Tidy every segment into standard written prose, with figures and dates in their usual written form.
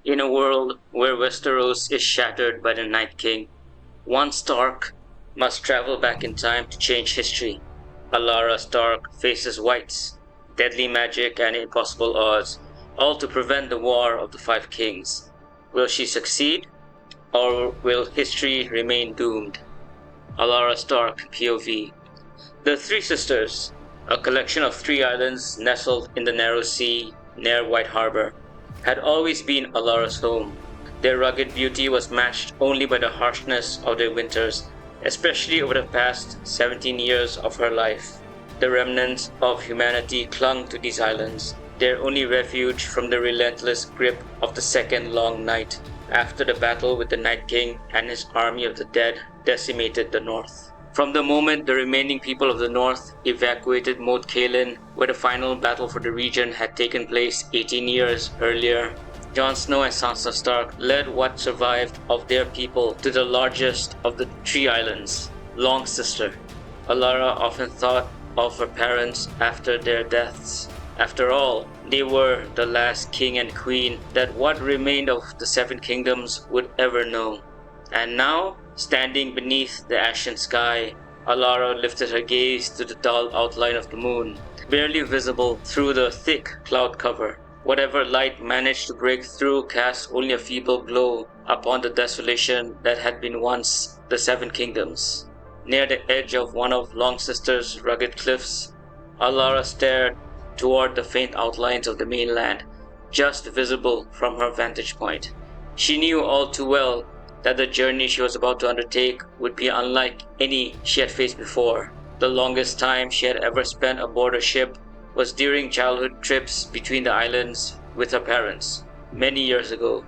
In a world where Westeros is shattered by the Night King, one Stark must travel back in time to change history. Allara Stark faces whites, deadly magic and impossible odds, all to prevent the War of the Five Kings. Will she succeed, or will history remain doomed? Allara Stark POV. The Three Sisters, a collection of 3 islands nestled in the narrow sea near White Harbor, had always been Allara's home. Their rugged beauty was matched only by the harshness of their winters, especially over the past 17 years of her life. The remnants of humanity clung to these islands, their only refuge from the relentless grip of the second long night, after the battle with the Night King and his army of the dead decimated the north. From the moment the remaining people of the north evacuated Moat Cailin, where the final battle for the region had taken place 18 years earlier, Jon Snow and Sansa Stark led what survived of their people to the largest of the 3 islands, Long Sister. Allara often thought of her parents after their deaths. After all, they were the last king and queen that what remained of the 7 kingdoms would ever know. And now, standing beneath the ashen sky, Allara lifted her gaze to the dull outline of the moon, barely visible through the thick cloud cover. Whatever light managed to break through cast only a feeble glow upon the desolation that had been once the 7 kingdoms. Near the edge of one of Long Sister's rugged cliffs, Allara stared toward the faint outlines of the mainland, just visible from her vantage point. She knew all too well that the journey she was about to undertake would be unlike any she had faced before. The longest time she had ever spent aboard a ship was during childhood trips between the islands with her parents, many years ago.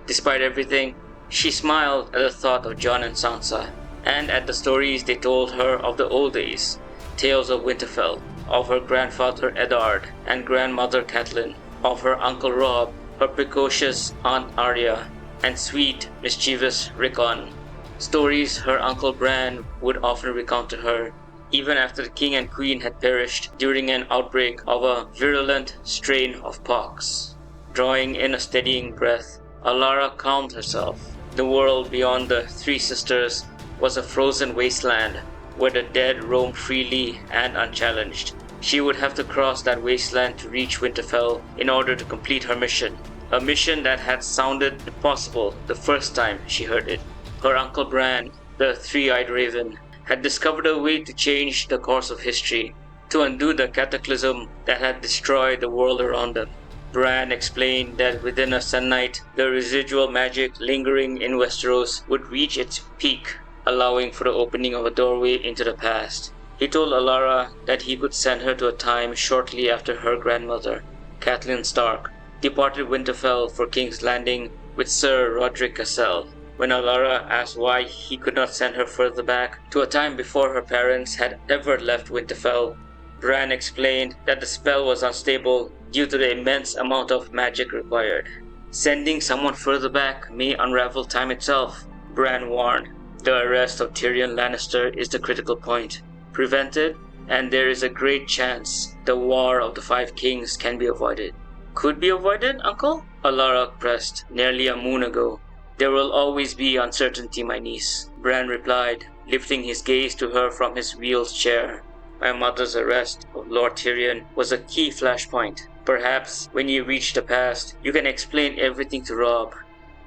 Despite everything, she smiled at the thought of Jon and Sansa, and at the stories they told her of the old days, tales of Winterfell, of her grandfather Eddard and grandmother Catelyn, of her uncle Robb, her precocious aunt Arya, and sweet, mischievous Rickon. Stories her uncle Bran would often recount to her, even after the king and queen had perished during an outbreak of a virulent strain of pox. Drawing in a steadying breath, Allara calmed herself. The world beyond the Three Sisters was a frozen wasteland where the dead roamed freely and unchallenged. She would have to cross that wasteland to reach Winterfell in order to complete her mission. A mission that had sounded impossible the first time she heard it. Her uncle Bran, the three-eyed raven, had discovered a way to change the course of history, to undo the cataclysm that had destroyed the world around them. Bran explained that within a Sun Night, the residual magic lingering in Westeros would reach its peak, allowing for the opening of a doorway into the past. He told Allara that he could send her to a time shortly after her grandmother, Catelyn Stark, departed Winterfell for King's Landing with Sir Rodrik Cassel. When Allara asked why he could not send her further back, to a time before her parents had ever left Winterfell, Bran explained that the spell was unstable due to the immense amount of magic required. Sending someone further back may unravel time itself, Bran warned. The arrest of Tyrion Lannister is the critical point. Prevented, and there is a great chance the War of the Five Kings can be avoided. Could be avoided, Uncle? Allara pressed. Nearly a moon ago. There will always be uncertainty, my niece, Bran replied, lifting his gaze to her from his wheeled chair. My mother's arrest of Lord Tyrion was a key flashpoint. Perhaps when you reach the past, you can explain everything to Robb.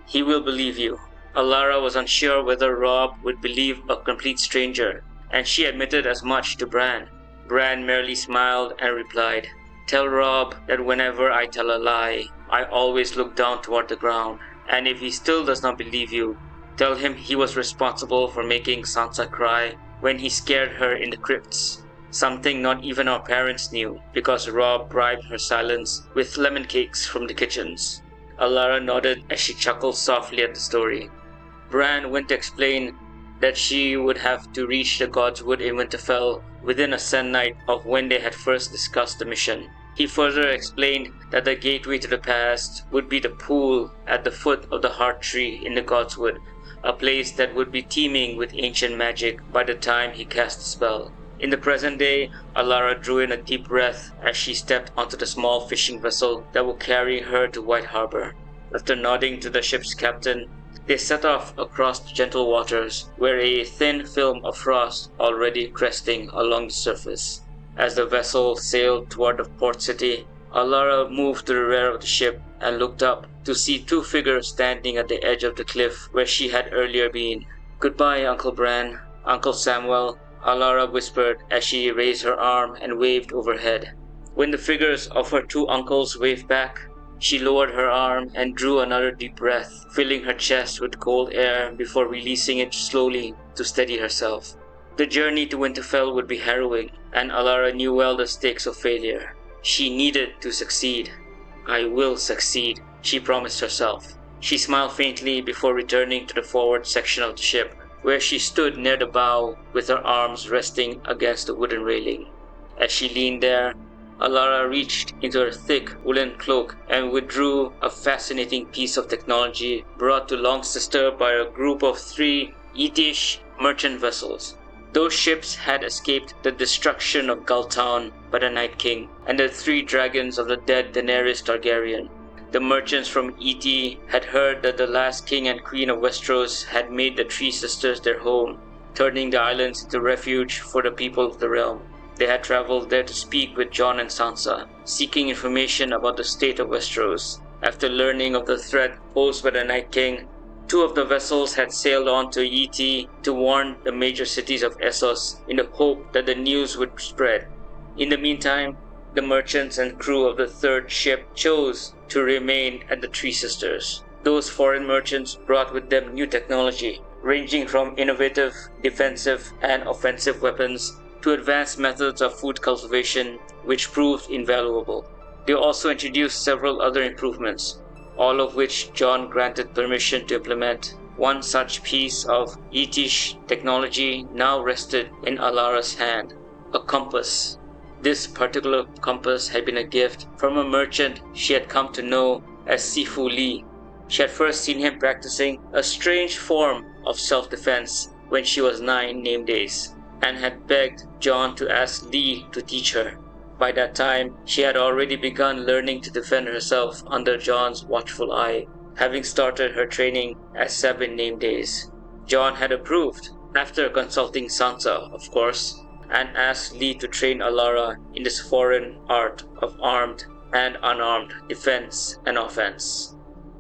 He will believe you. Allara was unsure whether Robb would believe a complete stranger, and she admitted as much to Bran. Bran merely smiled and replied, Tell Robb that whenever I tell a lie, I always look down toward the ground. And if he still does not believe you, tell him he was responsible for making Sansa cry when he scared her in the crypts. Something not even our parents knew, because Robb bribed her silence with lemon cakes from the kitchens. Allara nodded as she chuckled softly at the story. Bran went to explain that she would have to reach the Godswood in Winterfell within a Sun Night of when they had first discussed the mission. He further explained that the gateway to the past would be the pool at the foot of the Heart Tree in the Godswood, a place that would be teeming with ancient magic by the time he cast the spell. In the present day, Allara drew in a deep breath as she stepped onto the small fishing vessel that would carry her to White Harbor. After nodding to the ship's captain, they set off across the gentle waters, where a thin film of frost already cresting along the surface. As the vessel sailed toward the port city, Allara moved to the rear of the ship and looked up to see two figures standing at the edge of the cliff where she had earlier been. "Goodbye, Uncle Bran, Uncle Samwell," Allara whispered as she raised her arm and waved overhead. When the figures of her two uncles waved back, she lowered her arm and drew another deep breath, filling her chest with cold air before releasing it slowly to steady herself. The journey to Winterfell would be harrowing, and Allara knew well the stakes of failure. She needed to succeed. "I will succeed," she promised herself. She smiled faintly before returning to the forward section of the ship, where she stood near the bow with her arms resting against the wooden railing. As she leaned there, Allara reached into her thick woolen cloak and withdrew a fascinating piece of technology brought to Longsister by a group of 3 Etish merchant vessels. Those ships had escaped the destruction of Gulltown by the Night King and the 3 dragons of the dead Daenerys Targaryen. The merchants from Eti had heard that the last king and queen of Westeros had made the Three Sisters their home, turning the islands into refuge for the people of the realm. They had traveled there to speak with Jon and Sansa, seeking information about the state of Westeros. After learning of the threat posed by the Night King, 2 of the vessels had sailed on to Eti to warn the major cities of Essos in the hope that the news would spread. In the meantime, the merchants and crew of the 3rd ship chose to remain at the Three Sisters. Those foreign merchants brought with them new technology, ranging from innovative, defensive, and offensive weapons to advanced methods of food cultivation, which proved invaluable. They also introduced several other improvements, all of which Jon granted permission to implement. One such piece of Etish technology now rested in Allara's hand, a compass. This particular compass had been a gift from a merchant she had come to know as Sifu Lee. She had first seen him practicing a strange form of self-defense when she was 9 name days, and had begged Jon to ask Lee to teach her. By that time, she had already begun learning to defend herself under Jon's watchful eye, having started her training at 7 name days. Jon had approved, after consulting Sansa, of course, and asked Lee to train Allara in this foreign art of armed and unarmed defense and offense.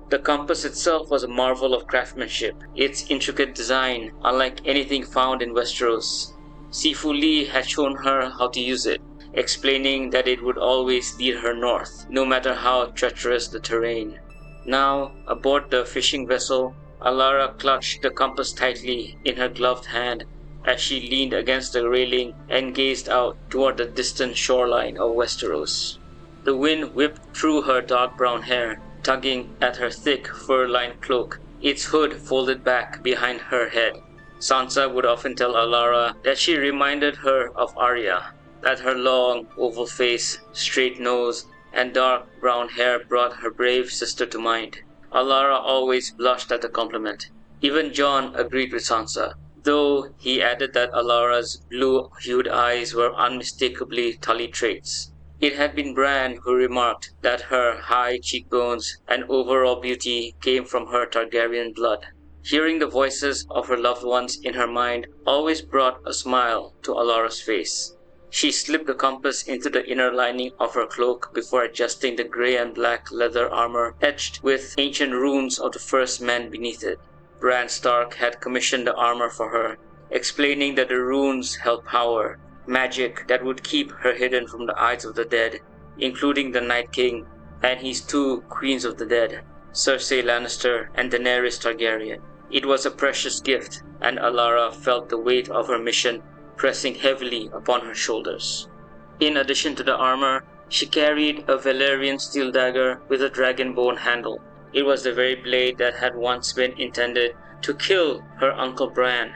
The compass itself was a marvel of craftsmanship, its intricate design unlike anything found in Westeros. Sifu Lee had shown her how to use it, explaining that it would always lead her north, no matter how treacherous the terrain. Now, aboard the fishing vessel, Allara clutched the compass tightly in her gloved hand as she leaned against the railing and gazed out toward the distant shoreline of Westeros. The wind whipped through her dark brown hair, tugging at her thick fur-lined cloak, its hood folded back behind her head. Sansa would often tell Allara that she reminded her of Arya, that her long, oval face, straight nose, and dark brown hair brought her brave sister to mind. Allara always blushed at the compliment. Even Jon agreed with Sansa, though he added that Allara's blue-hued eyes were unmistakably Tully traits. It had been Bran who remarked that her high cheekbones and overall beauty came from her Targaryen blood. Hearing the voices of her loved ones in her mind always brought a smile to Allara's face. She slipped the compass into the inner lining of her cloak before adjusting the grey and black leather armor etched with ancient runes of the first men beneath it. Bran Stark had commissioned the armor for her, explaining that the runes held power, magic that would keep her hidden from the eyes of the dead, including the Night King and his 2 Queens of the Dead, Cersei Lannister and Daenerys Targaryen. It was a precious gift, and Allara felt the weight of her mission pressing heavily upon her shoulders. In addition to the armor, she carried a Valyrian steel dagger with a dragonbone handle. It was the very blade that had once been intended to kill her uncle Bran.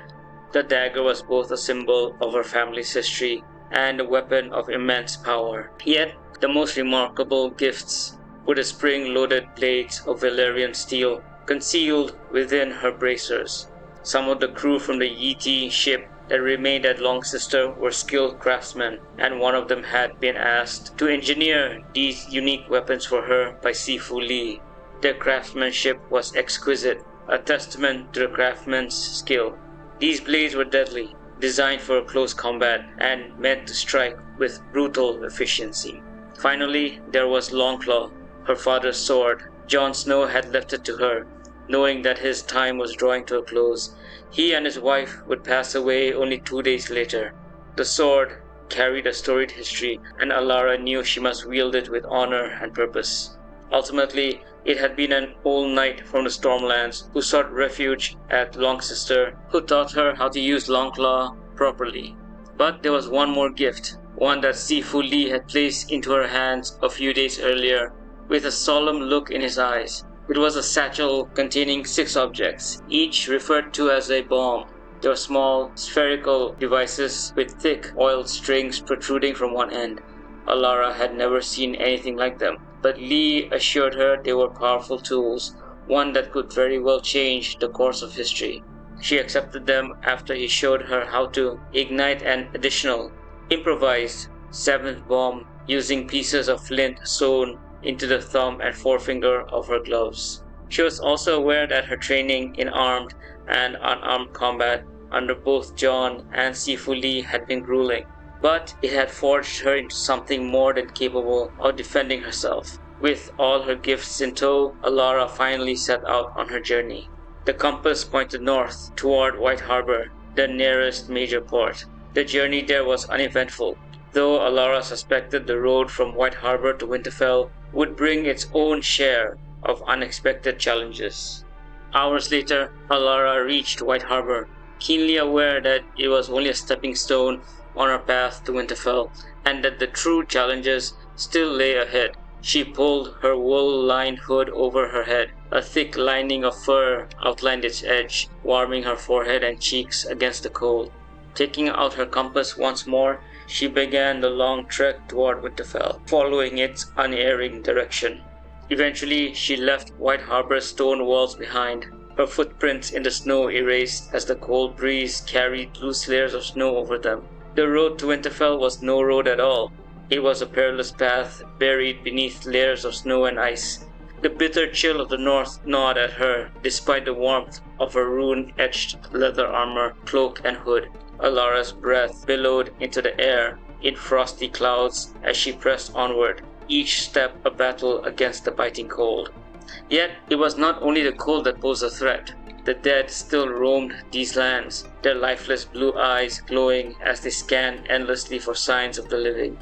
The dagger was both a symbol of her family's history and a weapon of immense power. Yet, the most remarkable gifts were the spring-loaded blades of Valyrian steel concealed within her bracers. Some of the crew from the Yeti ship that remained at Longsister were skilled craftsmen, and one of them had been asked to engineer these unique weapons for her by Sifu Lee. Their craftsmanship was exquisite, a testament to the craftsman's skill. These blades were deadly, designed for close combat and meant to strike with brutal efficiency. Finally, there was Longclaw, her father's sword. Jon Snow had left it to her, knowing that his time was drawing to a close. He and his wife would pass away only 2 days later. The sword carried a storied history, and Allara knew she must wield it with honor and purpose. Ultimately, it had been an old knight from the Stormlands who sought refuge at Longsister, who taught her how to use Longclaw properly. But there was one more gift, one that Sifu Lee had placed into her hands a few days earlier, with a solemn look in his eyes. It was a satchel containing 6 objects, each referred to as a bomb. They were small, spherical devices with thick, oiled strings protruding from one end. Allara had never seen anything like them, but Lee assured her they were powerful tools, one that could very well change the course of history. She accepted them after he showed her how to ignite an additional, improvised 7th bomb using pieces of flint sewn into the thumb and forefinger of her gloves. She was also aware that her training in armed and unarmed combat under both Jon and Sifu Lee had been grueling, but it had forged her into something more than capable of defending herself. With all her gifts in tow, Allara finally set out on her journey. The compass pointed north, toward White Harbor, the nearest major port. The journey there was uneventful, though Allara suspected the road from White Harbor to Winterfell would bring its own share of unexpected challenges. Hours later, Allara reached White Harbor, keenly aware that it was only a stepping stone on her path to Winterfell, and that the true challenges still lay ahead. She pulled her wool-lined hood over her head. A thick lining of fur outlined its edge, warming her forehead and cheeks against the cold. Taking out her compass once more, she began the long trek toward Winterfell, following its unerring direction. Eventually, she left White Harbor's stone walls behind, her footprints in the snow erased as the cold breeze carried loose layers of snow over them. The road to Winterfell was no road at all. It was a perilous path buried beneath layers of snow and ice. The bitter chill of the north gnawed at her, despite the warmth of her rune-etched leather armor, cloak, and hood. Allara's breath billowed into the air in frosty clouds as she pressed onward, each step a battle against the biting cold. Yet, it was not only the cold that posed a threat. The dead still roamed these lands, their lifeless blue eyes glowing as they scanned endlessly for signs of the living.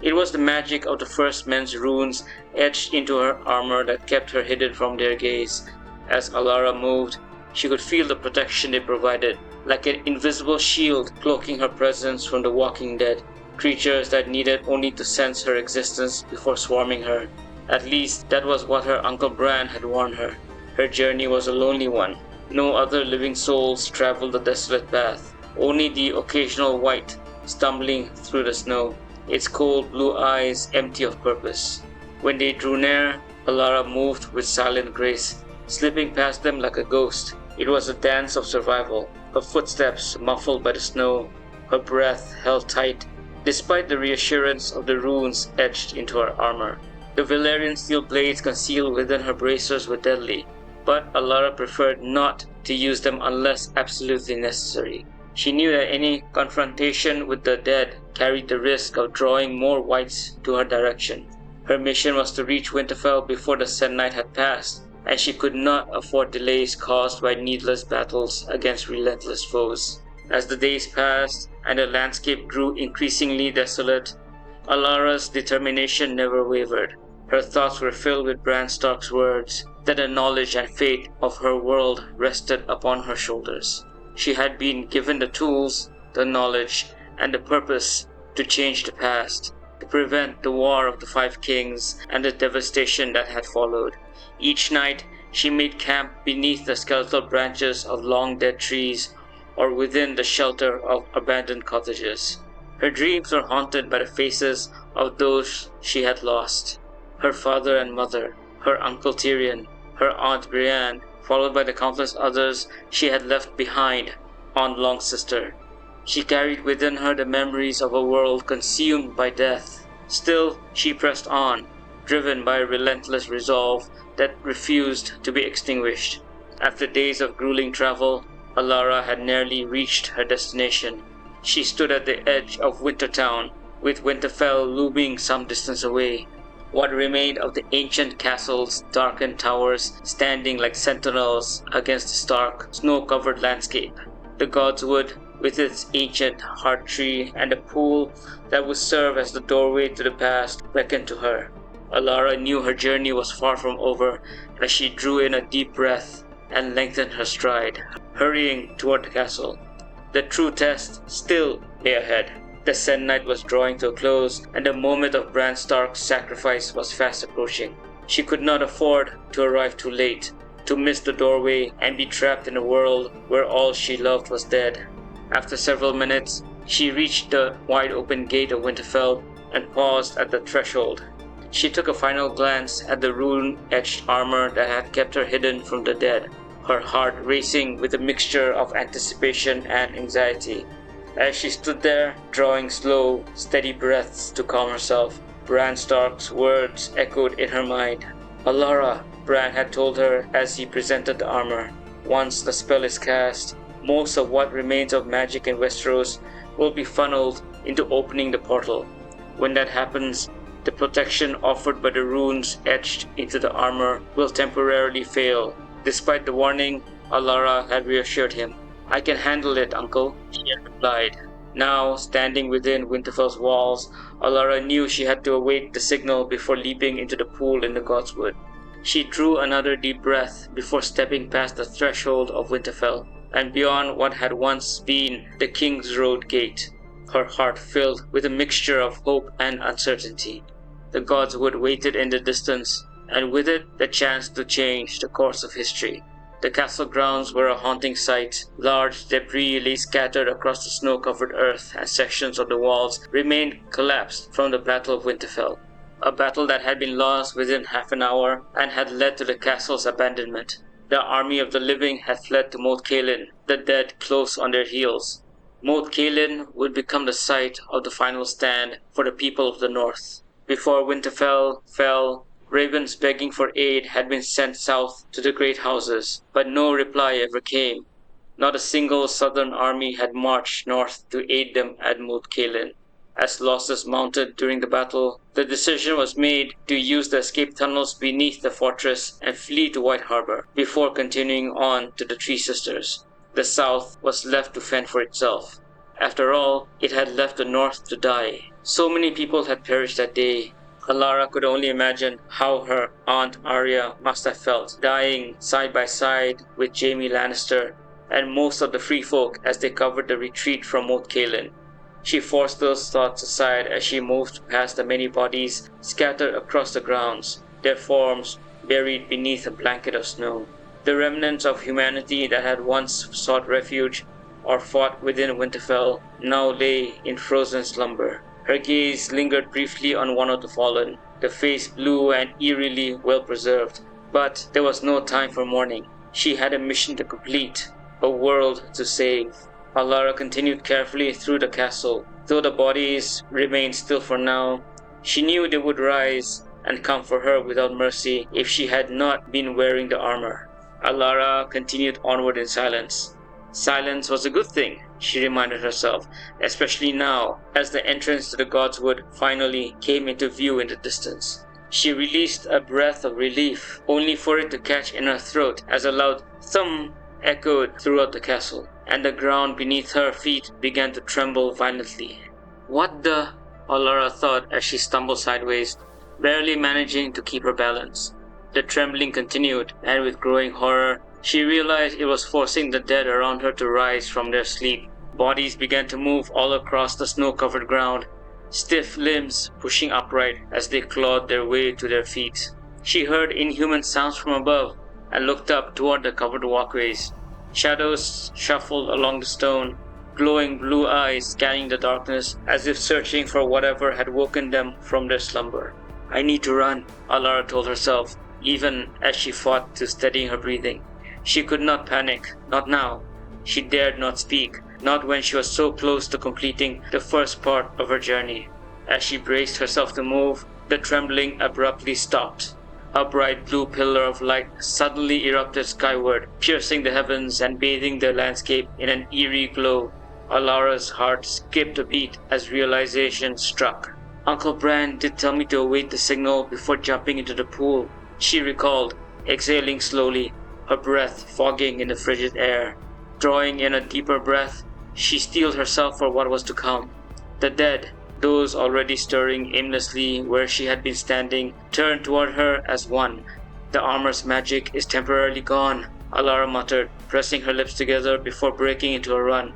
It was the magic of the first men's runes etched into her armor that kept her hidden from their gaze. As Allara moved, she could feel the protection they provided, like an invisible shield cloaking her presence from the walking dead, creatures that needed only to sense her existence before swarming her. At least, that was what her Uncle Bran had warned her. Her journey was a lonely one. No other living souls traveled the desolate path, only the occasional wight stumbling through the snow, its cold blue eyes empty of purpose. When they drew near, Allara moved with silent grace, slipping past them like a ghost. It was a dance of survival, her footsteps muffled by the snow, her breath held tight, despite the reassurance of the runes etched into her armor. The Valyrian steel blades concealed within her bracers were deadly, but Allara preferred not to use them unless absolutely necessary. She knew that any confrontation with the dead carried the risk of drawing more wights to her direction. Her mission was to reach Winterfell before the Sand Night had passed, and she could not afford delays caused by needless battles against relentless foes. As the days passed and the landscape grew increasingly desolate, Allara's determination never wavered. Her thoughts were filled with Bran Stark's words, that the knowledge and fate of her world rested upon her shoulders. She had been given the tools, the knowledge, and the purpose to change the past, to prevent the War of the Five Kings and the devastation that had followed. Each night, she made camp beneath the skeletal branches of long-dead trees or within the shelter of abandoned cottages. Her dreams were haunted by the faces of those she had lost. Her father and mother, her uncle Tyrion, her aunt Brienne, followed by the countless others she had left behind on Longsister. She carried within her the memories of a world consumed by death. Still, she pressed on, driven by a relentless resolve that refused to be extinguished. After days of grueling travel, Allara had nearly reached her destination. She stood at the edge of Wintertown, with Winterfell looming some distance away. What remained of the ancient castle's darkened towers standing like sentinels against the stark, snow-covered landscape. The Godswood, with its ancient heart tree and a pool that would serve as the doorway to the past, beckoned to her. Allara knew her journey was far from over as she drew in a deep breath and lengthened her stride, hurrying toward the castle. The true test still lay ahead. The Sand Night was drawing to a close, and the moment of Bran Stark's sacrifice was fast approaching. She could not afford to arrive too late, to miss the doorway and be trapped in a world where all she loved was dead. After several minutes, she reached the wide-open gate of Winterfell and paused at the threshold. She took a final glance at the rune-etched armor that had kept her hidden from the dead, her heart racing with a mixture of anticipation and anxiety. As she stood there, drawing slow, steady breaths to calm herself, Bran Stark's words echoed in her mind. "Allara," Bran had told her as he presented the armor, "once the spell is cast, most of what remains of magic in Westeros will be funneled into opening the portal. When that happens, the protection offered by the runes etched into the armor will temporarily fail." Despite the warning, Allara had reassured him. "I can handle it, Uncle," she had replied. Now, standing within Winterfell's walls, Allara knew she had to await the signal before leaping into the pool in the Godswood. She drew another deep breath before stepping past the threshold of Winterfell and beyond what had once been the King's Road gate, her heart filled with a mixture of hope and uncertainty. The Godswood waited in the distance, and with it the chance to change the course of history. The castle grounds were a haunting sight. Large debris lay scattered across the snow-covered earth, and sections of the walls remained collapsed from the Battle of Winterfell. A battle that had been lost within half an hour and had led to the castle's abandonment. The army of the living had fled to Moat Cailin, the dead close on their heels. Moat Cailin would become the site of the final stand for the people of the north. Before Winterfell fell, ravens begging for aid had been sent south to the great houses, but no reply ever came. Not a single southern army had marched north to aid them at Moat Cailin. As losses mounted during the battle, the decision was made to use the escape tunnels beneath the fortress and flee to White Harbor, before continuing on to the Three Sisters. The south was left to fend for itself. After all, it had left the north to die. So many people had perished that day. Allara could only imagine how her Aunt Arya must have felt, dying side by side with Jaime Lannister and most of the free folk as they covered the retreat from Moat Cailin. She forced those thoughts aside as she moved past the many bodies scattered across the grounds, their forms buried beneath a blanket of snow. The remnants of humanity that had once sought refuge or fought within Winterfell now lay in frozen slumber. Her gaze lingered briefly on one of the fallen, the face blue and eerily well preserved. But there was no time for mourning. She had a mission to complete, a world to save. Allara continued carefully through the castle. Though the bodies remained still for now, she knew they would rise and come for her without mercy if she had not been wearing the armor. Allara continued onward in silence. Silence was a good thing, she reminded herself, especially now, as the entrance to the Godswood finally came into view in the distance. She released a breath of relief, only for it to catch in her throat as a loud thump echoed throughout the castle, and the ground beneath her feet began to tremble violently. "What the?" Allara thought as she stumbled sideways, barely managing to keep her balance. The trembling continued, and with growing horror, she realized it was forcing the dead around her to rise from their sleep. Bodies began to move all across the snow-covered ground, stiff limbs pushing upright as they clawed their way to their feet. She heard inhuman sounds from above and looked up toward the covered walkways. Shadows shuffled along the stone, glowing blue eyes scanning the darkness as if searching for whatever had woken them from their slumber. "I need to run," Allara told herself, even as she fought to steady her breathing. She could not panic, not now. She dared not speak, not when she was so close to completing the first part of her journey. As she braced herself to move, The trembling abruptly stopped. A bright blue pillar of light suddenly erupted skyward, piercing the heavens and bathing the landscape in an eerie glow. Allara's heart skipped a beat as realization struck. Uncle Bran did tell me to await the signal before jumping into the pool, she recalled, exhaling slowly, her breath fogging in the frigid air. Drawing in a deeper breath, she steeled herself for what was to come. The dead, those already stirring aimlessly where she had been standing, turned toward her as one. The armor's magic is temporarily gone, Allara muttered, pressing her lips together before breaking into a run.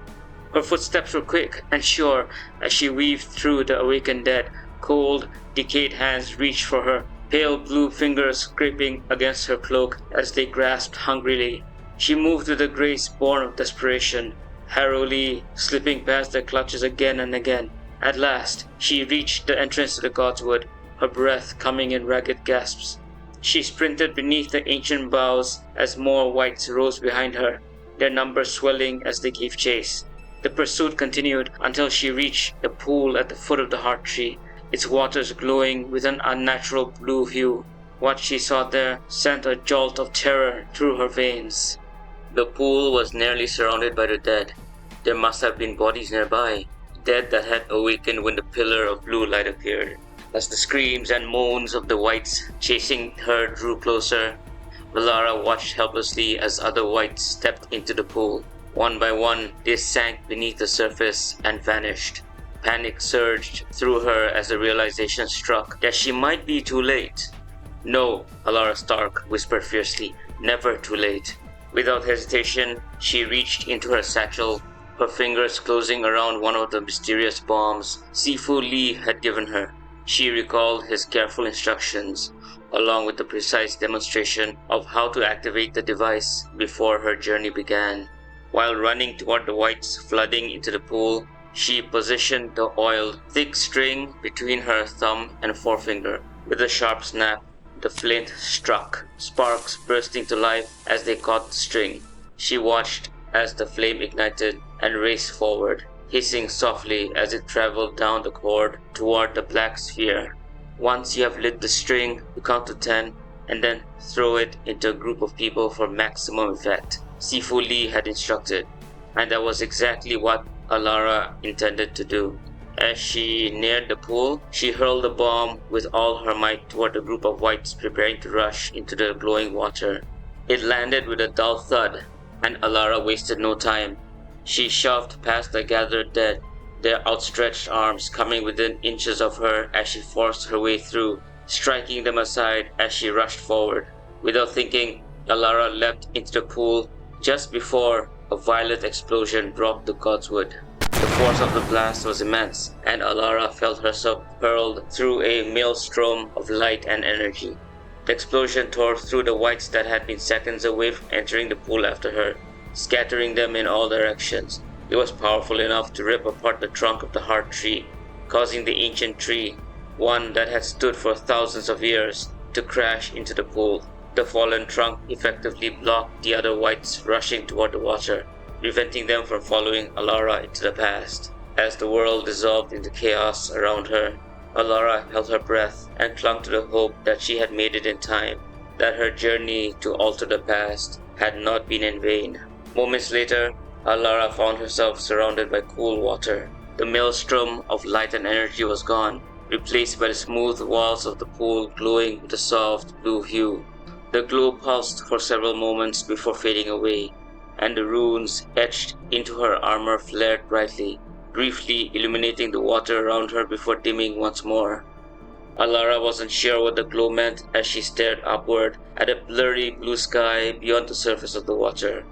Her footsteps were quick and sure as she weaved through the awakened dead. Cold, decayed hands reached for her, pale blue fingers scraping against her cloak as they grasped hungrily. She moved with a grace born of desperation, harrowingly slipping past their clutches again and again. At last, she reached the entrance to the Godswood, her breath coming in ragged gasps. She sprinted beneath the ancient boughs as more wights rose behind her, their numbers swelling as they gave chase. The pursuit continued until she reached the pool at the foot of the heart tree, its waters glowing with an unnatural blue hue. What she saw there sent a jolt of terror through her veins. The pool was nearly surrounded by the dead. There must have been bodies nearby, dead that had awakened when the pillar of blue light appeared. As the screams and moans of the wights chasing her drew closer, Allara watched helplessly as other wights stepped into the pool. One by one, they sank beneath the surface and vanished. Panic surged through her as the realization struck that she might be too late. "No," Allara Stark whispered fiercely, "never too late." Without hesitation, she reached into her satchel, her fingers closing around one of the mysterious bombs Sifu Lee had given her. She recalled his careful instructions, along with the precise demonstration of how to activate the device before her journey began. While running toward the wights flooding into the pool, she positioned the oiled, thick string between her thumb and forefinger. With a sharp snap, the flint struck, sparks bursting to life as they caught the string. She watched as the flame ignited and raced forward, hissing softly as it traveled down the cord toward the black sphere. Once you have lit the string, you count to 10 and then throw it into a group of people for maximum effect, Sifu Lee had instructed, and that was exactly what Allara intended to do. As she neared the pool, she hurled the bomb with all her might toward the group of wights preparing to rush into the glowing water. It landed with a dull thud, and Allara wasted no time. She shoved past the gathered dead, their outstretched arms coming within inches of her as she forced her way through, striking them aside as she rushed forward. Without thinking, Allara leapt into the pool just before a violent explosion rocked the Godswood. The force of the blast was immense, and Allara felt herself hurled through a maelstrom of light and energy. The explosion tore through the wights that had been seconds away from entering the pool after her, scattering them in all directions. It was powerful enough to rip apart the trunk of the heart tree, causing the ancient tree, one that had stood for thousands of years, to crash into the pool. The fallen trunk effectively blocked the other wights rushing toward the water, preventing them from following Allara into the past. As the world dissolved into chaos around her, Allara held her breath and clung to the hope that she had made it in time, that her journey to alter the past had not been in vain. Moments later, Allara found herself surrounded by cool water. The maelstrom of light and energy was gone, replaced by the smooth walls of the pool glowing with a soft blue hue. The glow pulsed for several moments before fading away, and the runes etched into her armor flared brightly, briefly illuminating the water around her before dimming once more. Allara wasn't sure what the glow meant as she stared upward at a blurry blue sky beyond the surface of the water.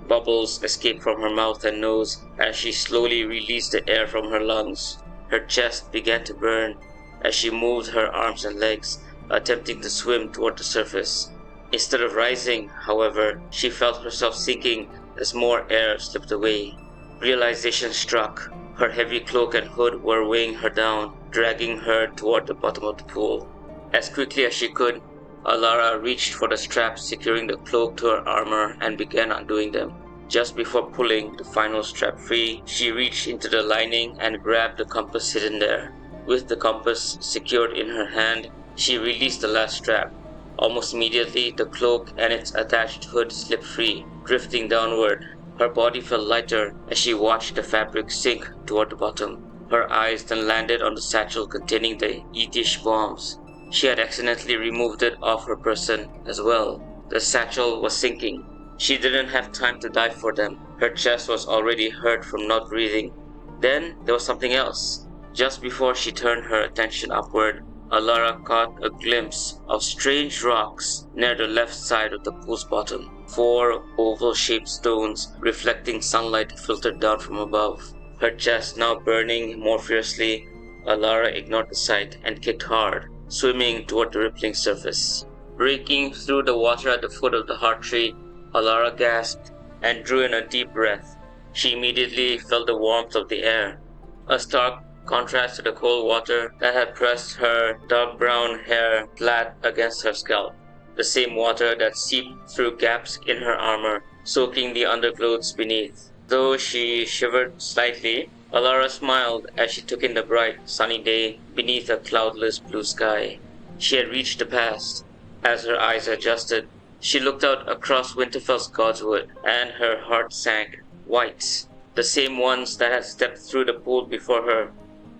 Bubbles escaped from her mouth and nose as she slowly released the air from her lungs. Her chest began to burn as she moved her arms and legs, attempting to swim toward the surface. Instead of rising, however, she felt herself sinking as more air slipped away. Realization struck. Her heavy cloak and hood were weighing her down, dragging her toward the bottom of the pool. As quickly as she could, Allara reached for the straps securing the cloak to her armor and began undoing them. Just before pulling the final strap free, she reached into the lining and grabbed the compass hidden there. With the compass secured in her hand, she released the last strap. Almost immediately, the cloak and its attached hood slipped free, drifting downward. Her body felt lighter as she watched the fabric sink toward the bottom. Her eyes then landed on the satchel containing the Yetish bombs. She had accidentally removed it off her person as well. The satchel was sinking. She didn't have time to dive for them. Her chest was already hurt from not breathing. Then there was something else. Just before she turned her attention upward, Allara caught a glimpse of strange rocks near the left side of the pool's bottom. 4 oval-shaped stones reflecting sunlight filtered down from above. Her chest now burning more fiercely, Allara ignored the sight and kicked hard, swimming toward the rippling surface. Breaking through the water at the foot of the heart tree, Allara gasped and drew in a deep breath. She immediately felt the warmth of the air, a stark contrast to the cold water that had pressed her dark brown hair flat against her scalp. The same water that seeped through gaps in her armor, soaking the underclothes beneath. Though she shivered slightly, Allara smiled as she took in the bright, sunny day beneath a cloudless blue sky. She had reached the past. As her eyes adjusted, she looked out across Winterfell's Godswood, and her heart sank. Whites, the same ones that had stepped through the pool before her,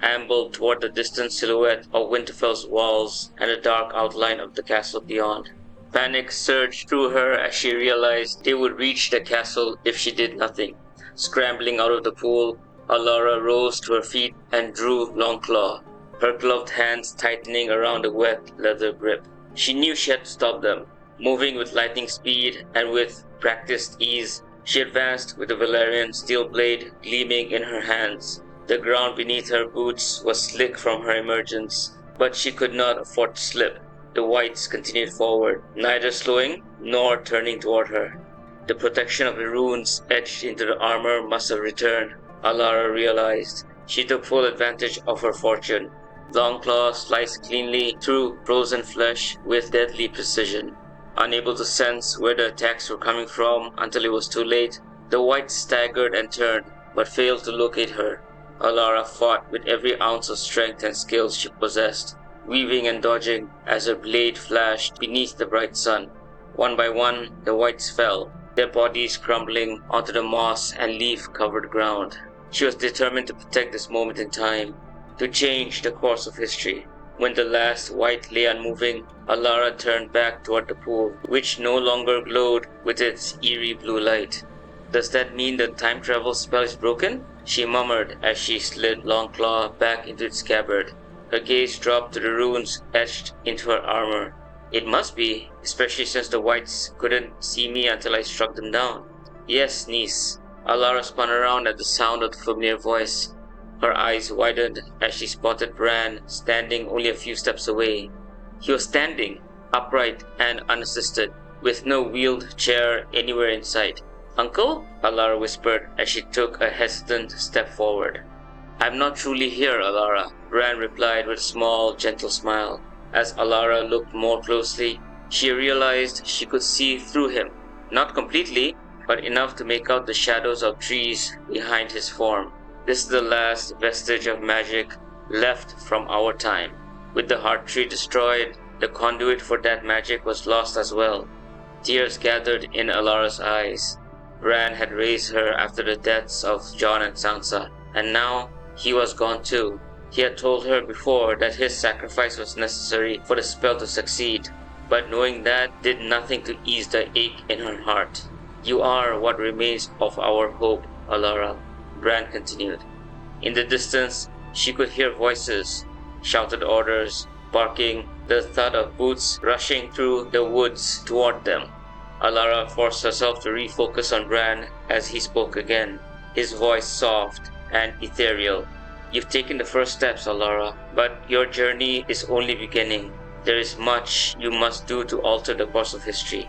ambled toward the distant silhouette of Winterfell's walls and the dark outline of the castle beyond. Panic surged through her as she realized they would reach the castle if she did nothing. Scrambling out of the pool, Allara rose to her feet and drew Longclaw, her gloved hands tightening around the wet leather grip. She knew she had to stop them. Moving with lightning speed and with practiced ease, she advanced with the Valyrian steel blade gleaming in her hands. The ground beneath her boots was slick from her emergence, but she could not afford to slip. The whites continued forward, neither slowing nor turning toward her. The protection of the runes etched into the armor must have returned, Allara realized. She took full advantage of her fortune. Longclaw sliced cleanly through frozen flesh with deadly precision. Unable to sense where the attacks were coming from until it was too late, the whites staggered and turned, but failed to locate her. Allara fought with every ounce of strength and skill she possessed, weaving and dodging as her blade flashed beneath the bright sun. One by one, the whites fell, their bodies crumbling onto the moss and leaf-covered ground. She was determined to protect this moment in time, to change the course of history. When the last white lay unmoving, Allara turned back toward the pool, which no longer glowed with its eerie blue light. "Does that mean the time travel spell is broken?" she murmured as she slid Longclaw back into its scabbard. Her gaze dropped to the runes etched into her armor. "It must be, especially since the whites couldn't see me until I struck them down." "Yes, niece." Allara spun around at the sound of the familiar voice. Her eyes widened as she spotted Bran standing only a few steps away. He was standing, upright and unassisted, with no wheeled chair anywhere in sight. "Uncle?" Allara whispered as she took a hesitant step forward. "I'm not truly here, Allara," Bran replied with a small, gentle smile. As Allara looked more closely, she realized she could see through him. Not completely, but enough to make out the shadows of trees behind his form. This is the last vestige of magic left from our time. With the heart tree destroyed, the conduit for that magic was lost as well. Tears gathered in Alara's eyes. Bran had raised her after the deaths of Jon and Sansa, and now he was gone too. He had told her before that his sacrifice was necessary for the spell to succeed, but knowing that did nothing to ease the ache in her heart. "You are what remains of our hope, Allara," Bran continued. In the distance, she could hear voices, shouted orders, barking, the thud of boots rushing through the woods toward them. Allara forced herself to refocus on Bran as he spoke again, his voice soft and ethereal. "You've taken the first steps, Allara, but your journey is only beginning. There is much you must do to alter the course of history.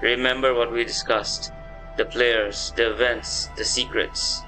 Remember what we discussed, the players, the events, the secrets."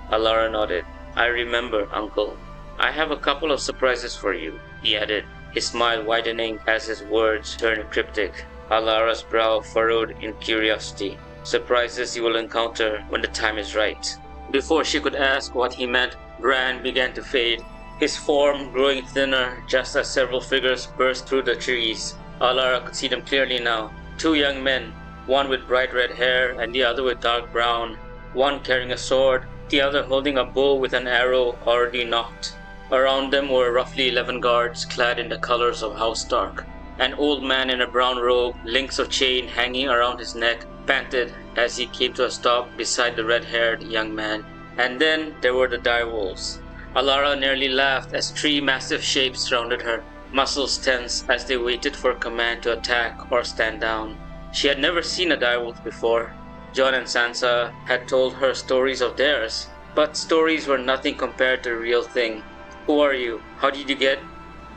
Allara nodded. "I remember, Uncle. I have a couple of surprises for you," he added, his smile widening as his words turned cryptic. Alara's brow furrowed in curiosity. "Surprises you will encounter when the time is right." Before she could ask what he meant, Bran began to fade, his form growing thinner just as several figures burst through the trees. Allara could see them clearly now. Two young men, one with bright red hair and the other with dark brown, one carrying a sword, the other holding a bow with an arrow already nocked. Around them were roughly 11 guards clad in the colors of House Stark. An old man in a brown robe, links of chain hanging around his neck, panted as he came to a stop beside the red-haired young man. And then there were the direwolves. Allara nearly laughed as three massive shapes surrounded her, muscles tense as they waited for a command to attack or stand down. She had never seen a direwolf before. Jon and Sansa had told her stories of theirs, but stories were nothing compared to the real thing. "Who are you? How did you get?"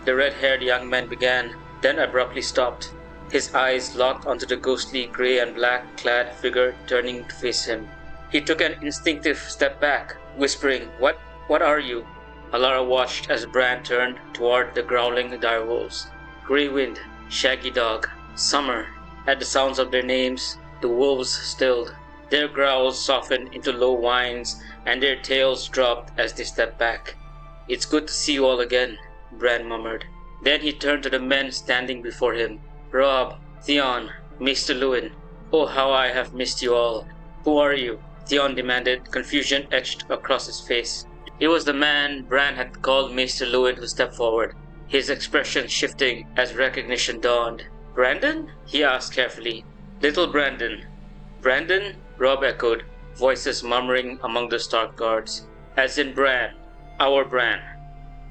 The red-haired young man began, then abruptly stopped. His eyes locked onto the ghostly grey and black-clad figure turning to face him. He took an instinctive step back, whispering, What are you?" Allara watched as Bran turned toward the growling direwolves. Grey Wind, Shaggy Dog, Summer. At the sounds of their names, the wolves stilled. Their growls softened into low whines, and their tails dropped as they stepped back. "It's good to see you all again," Bran murmured. Then he turned to the men standing before him. "Robb, Theon, Maester Luwin. Oh, how I have missed you all." "Who are you?" Theon demanded, confusion etched across his face. It was the man Bran had called Maester Luwin who stepped forward, his expression shifting as recognition dawned. "Brandon?" he asked carefully. "Little Brandon." "Brandon?" Robb echoed, voices murmuring among the Stark guards. "As in Bran. Our Bran."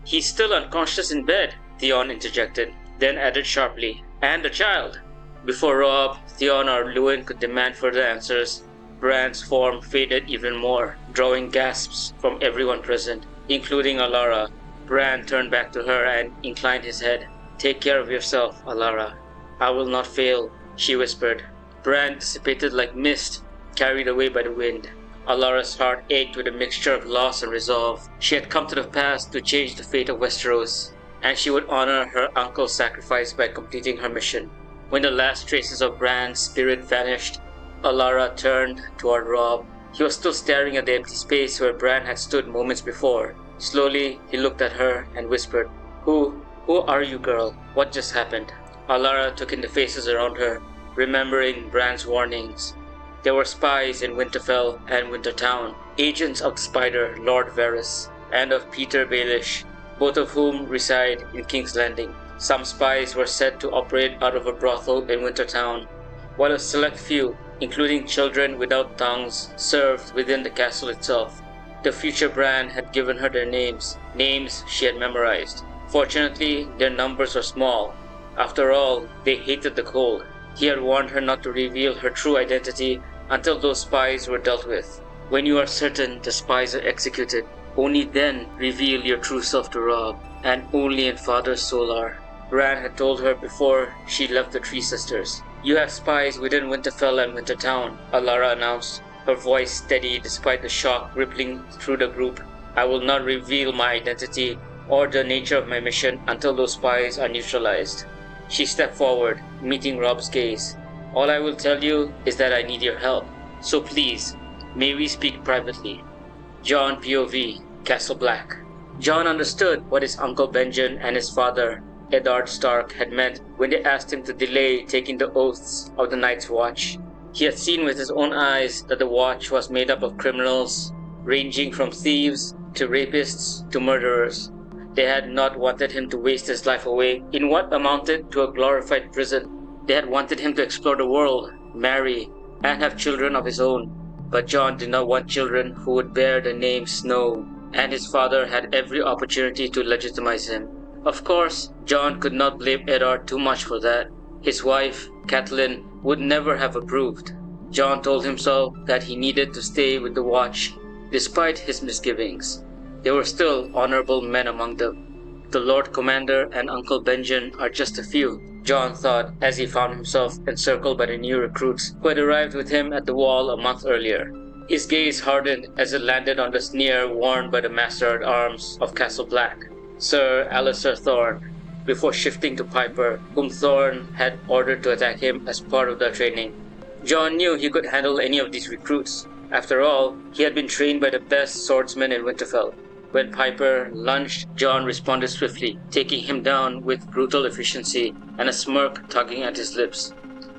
"He's still unconscious in bed," Theon interjected, then added sharply, "And a child." Before Robb, Theon or Luwin could demand further answers, Bran's form faded even more, drawing gasps from everyone present, including Allara. Bran turned back to her and inclined his head. "Take care of yourself, Allara." "I will not fail," she whispered. Bran dissipated like mist, carried away by the wind. Allara's heart ached with a mixture of loss and resolve. She had come to the past to change the fate of Westeros, and she would honor her uncle's sacrifice by completing her mission. When the last traces of Bran's spirit vanished, Allara turned toward Robb. He was still staring at the empty space where Bran had stood moments before. Slowly, he looked at her and whispered, Who are you, girl? What just happened?" Allara took in the faces around her, remembering Bran's warnings. There were spies in Winterfell and Wintertown, agents of the Spider, Lord Varys, and of Peter Baelish, both of whom reside in King's Landing. Some spies were said to operate out of a brothel in Wintertown, while a select few, including children without tongues, served within the castle itself. The future Bran had given her their names she had memorized. Fortunately, their numbers were small. After all, they hated the cold. He had warned her not to reveal her true identity until those spies were dealt with. When you are certain the spies are executed, only then reveal your true self to Robb, and only in Father Solar. Bran had told her before she left the Three Sisters. "You have spies within Winterfell and Wintertown," Allara announced, her voice steady despite the shock rippling through the group. "I will not reveal my identity or the nature of my mission until those spies are neutralized." She stepped forward, meeting Robb's gaze. "All I will tell you is that I need your help. So please, may we speak privately?" Jon POV, Castle Black. Jon understood what his Uncle Benjen and his father, Eddard Stark, had meant when they asked him to delay taking the oaths of the Night's Watch. He had seen with his own eyes that the Watch was made up of criminals, ranging from thieves to rapists to murderers. They had not wanted him to waste his life away in what amounted to a glorified prison. They had wanted him to explore the world, marry, and have children of his own. But Jon did not want children who would bear the name Snow, and his father had every opportunity to legitimize him. Of course, Jon could not blame Eddard too much for that. His wife, Catelyn, would never have approved. Jon told himself that he needed to stay with the Watch, despite his misgivings. There were still honorable men among them. The Lord Commander and Uncle Benjen are just a few, Jon thought as he found himself encircled by the new recruits who had arrived with him at the wall a month earlier. His gaze hardened as it landed on the sneer worn by the Master-at-Arms of Castle Black, Sir Alliser Thorne, before shifting to Piper, whom Thorne had ordered to attack him as part of their training. Jon knew he could handle any of these recruits. After all, he had been trained by the best swordsmen in Winterfell. When Piper lunged, Jon responded swiftly, taking him down with brutal efficiency and a smirk tugging at his lips.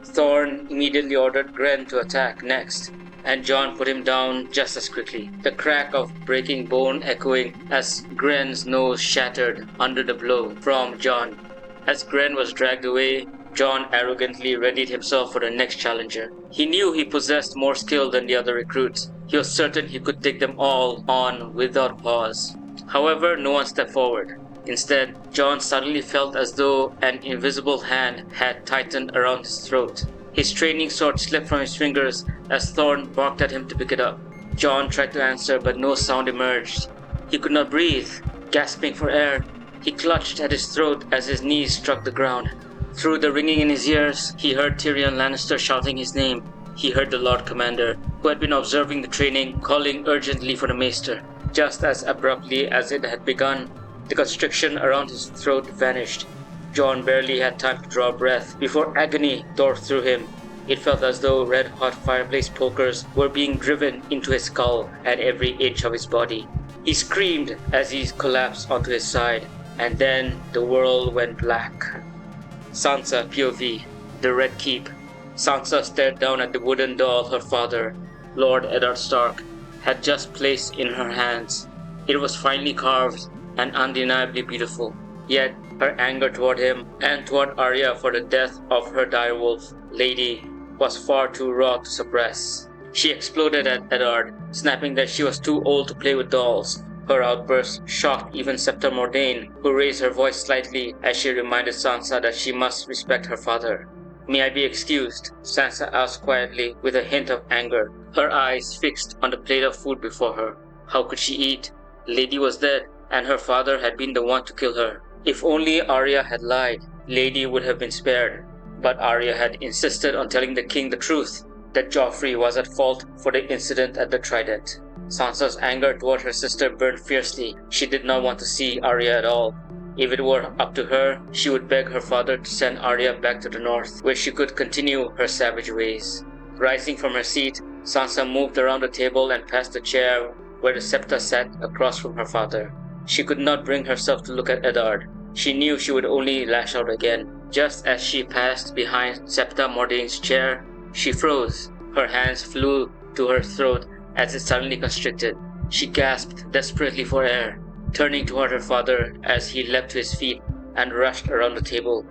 Thorne immediately ordered Grenn to attack next, and Jon put him down just as quickly, the crack of breaking bone echoing as Grenn's nose shattered under the blow from Jon. As Grenn was dragged away, Jon arrogantly readied himself for the next challenger. He knew he possessed more skill than the other recruits. He was certain he could take them all on without pause. However, no one stepped forward. Instead, Jon suddenly felt as though an invisible hand had tightened around his throat. His training sword slipped from his fingers as Thorne barked at him to pick it up. Jon tried to answer, but no sound emerged. He could not breathe. Gasping for air, he clutched at his throat as his knees struck the ground. Through the ringing in his ears, he heard Tyrion Lannister shouting his name. He heard the Lord Commander, who had been observing the training, calling urgently for the Maester. Just as abruptly as it had begun, the constriction around his throat vanished. Jon barely had time to draw breath before agony tore through him. It felt as though red-hot fireplace pokers were being driven into his skull at every inch of his body. He screamed as he collapsed onto his side, and then the world went black. Sansa POV, the Red Keep. Sansa stared down at the wooden doll her father, Lord Eddard Stark, had just placed in her hands. It was finely carved and undeniably beautiful. Yet her anger toward him and toward Arya for the death of her direwolf lady was far too raw to suppress. She exploded at Eddard, snapping that she was too old to play with dolls. Her outburst shocked even Septa Mordane, who raised her voice slightly as she reminded Sansa that she must respect her father. "May I be excused?" Sansa asked quietly with a hint of anger, her eyes fixed on the plate of food before her. How could she eat? Lady was dead, and her father had been the one to kill her. If only Arya had lied, Lady would have been spared. But Arya had insisted on telling the king the truth, that Joffrey was at fault for the incident at the Trident. Sansa's anger toward her sister burned fiercely. She did not want to see Arya at all. If it were up to her, she would beg her father to send Arya back to the north, where she could continue her savage ways. Rising from her seat, Sansa moved around the table and past the chair where the Septa sat across from her father. She could not bring herself to look at Eddard. She knew she would only lash out again. Just as she passed behind Septa Mordane's chair, she froze. Her hands flew to her throat as it suddenly constricted. She gasped desperately for air, turning toward her father as he leapt to his feet and rushed around the table.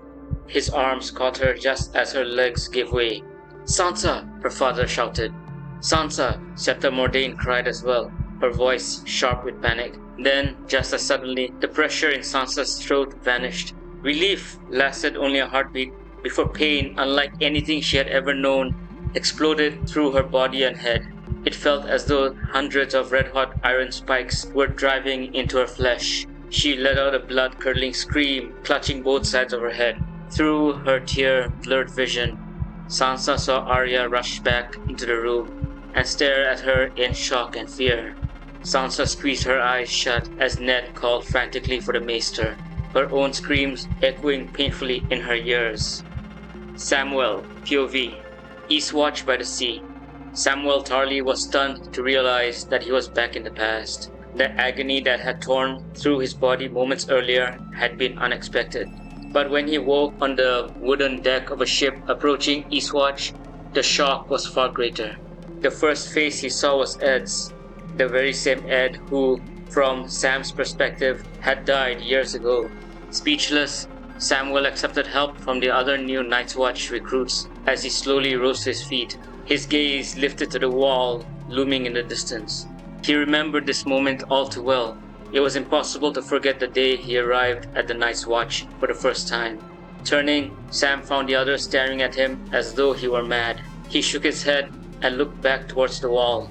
His arms caught her just as her legs gave way. "Sansa!" her father shouted. "Sansa!" Septa Mordane cried as well, her voice sharp with panic. Then, just as suddenly, the pressure in Sansa's throat vanished. Relief lasted only a heartbeat before pain, unlike anything she had ever known, exploded through her body and head. It felt as though hundreds of red-hot iron spikes were driving into her flesh. She let out a blood-curdling scream, clutching both sides of her head. Through her tear-blurred vision, Sansa saw Arya rush back into the room and stare at her in shock and fear. Sansa squeezed her eyes shut as Ned called frantically for the Maester, her own screams echoing painfully in her ears. Samwell POV, Eastwatch by the Sea. Samwell Tarly was stunned to realize that he was back in the past. The agony that had torn through his body moments earlier had been unexpected. But when he woke on the wooden deck of a ship approaching Eastwatch, the shock was far greater. The first face he saw was Ed's, the very same Ed who, from Sam's perspective, had died years ago. Speechless, Samwell accepted help from the other new Night's Watch recruits as he slowly rose to his feet. His gaze lifted to the wall looming in the distance. He remembered this moment all too well. It was impossible to forget the day he arrived at the Night's Watch for the first time. Turning, Sam found the others staring at him as though he were mad. He shook his head and looked back towards the wall.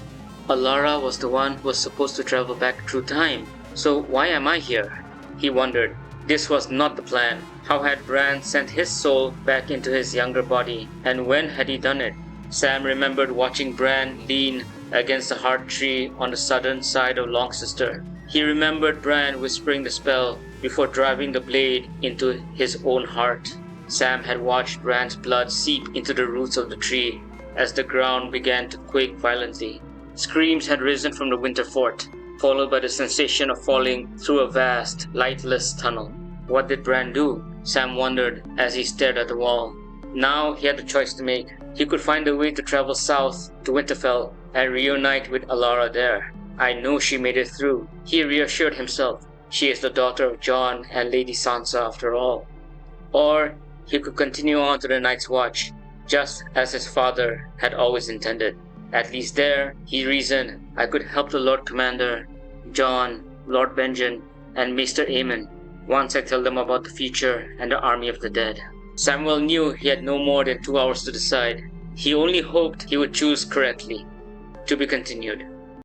Allara was the one who was supposed to travel back through time. So why am I here? He wondered. This was not the plan. How had Bran sent his soul back into his younger body, and when had he done it? Sam remembered watching Bran lean against a heart tree on the southern side of Longsister. He remembered Bran whispering the spell before driving the blade into his own heart. Sam had watched Bran's blood seep into the roots of the tree as the ground began to quake violently. Screams had risen from the Winter Fort. followed by the sensation of falling through a vast, lightless tunnel. What did Bran do? Sam wondered as he stared at the wall. Now he had a choice to make. He could find a way to travel south to Winterfell and reunite with Allara there. I know she made it through, he reassured himself. She is the daughter of Jon and Lady Sansa after all. Or he could continue on to the Night's Watch, just as his father had always intended. At least there, he reasoned, I could help the Lord Commander, Jon, Lord Benjen, and Maester Aemon once I tell them about the future and the army of the dead. Samwell knew he had no more than 2 hours to decide. He only hoped he would choose correctly. To be continued.